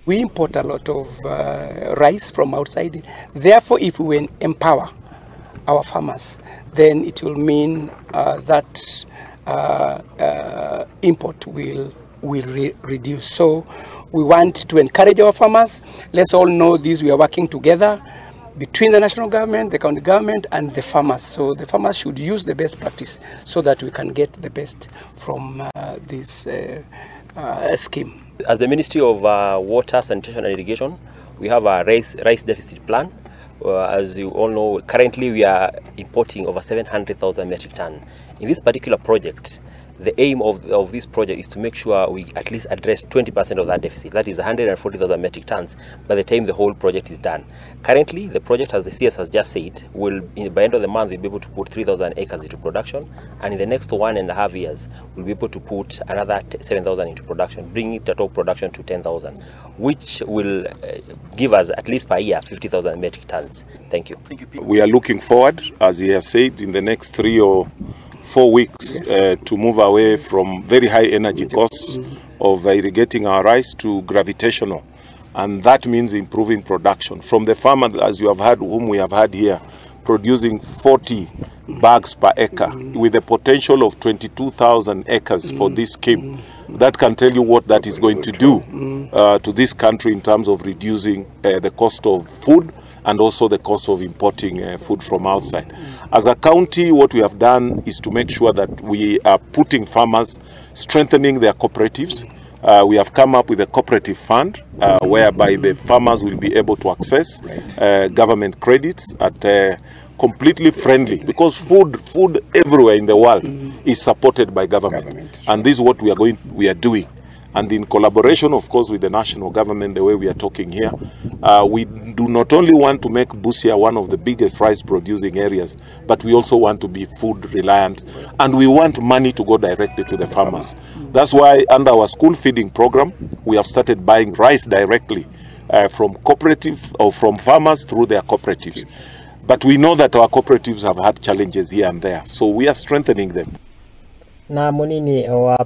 We import a lot of rice from outside. Therefore, if we empower our farmers, then it will mean that import will reduce. So we want to encourage our farmers. Let's all know this. We are working together between the national government, the county government, and the farmers. So the farmers should use the best practice so that we can get the best from this scheme. As the Ministry of Water, Sanitation and Irrigation, we have a rice deficit plan. As you all know, currently we are importing over 700,000 metric tons. In this particular project, the aim of this project is to make sure we at least address 20% of that deficit. That is 140,000 metric tons by the time the whole project is done. Currently, the project, as the CS has just said, will, by end of the month, we'll be able to put 3,000 acres into production. And in the next 1.5 years, we'll be able to put another 7,000 into production, bringing total production to 10,000, which will give us at least per year 50,000 metric tons. Thank you. We are looking forward, as he has said, in the next 3 or 4 weeks to move away from very high energy costs of irrigating our rice to gravitational, and that means improving production. From the farmer, as you have heard, whom we have had here, producing 40 bags per acre with a potential of 22,000 acres for this scheme. That can tell you what that is going to do to this country in terms of reducing the cost of food and also the cost of importing food from outside. As a county, what we have done is to make sure that we are putting farmers, strengthening their cooperatives. We have come up with a cooperative fund whereby the farmers will be able to access government credits at completely friendly, because food everywhere in the world is supported by government. And this is what we are doing. And in collaboration, of course, with the national government, the way we are talking here, we do not only want to make Busia one of the biggest rice producing areas, but we also want to be food reliant, and we want money to go directly to the farmers. That's why under our school feeding program, we have started buying rice directly from cooperative or from farmers through their cooperatives. But we know that our cooperatives have had challenges here and there, so we are strengthening them. Na munini wa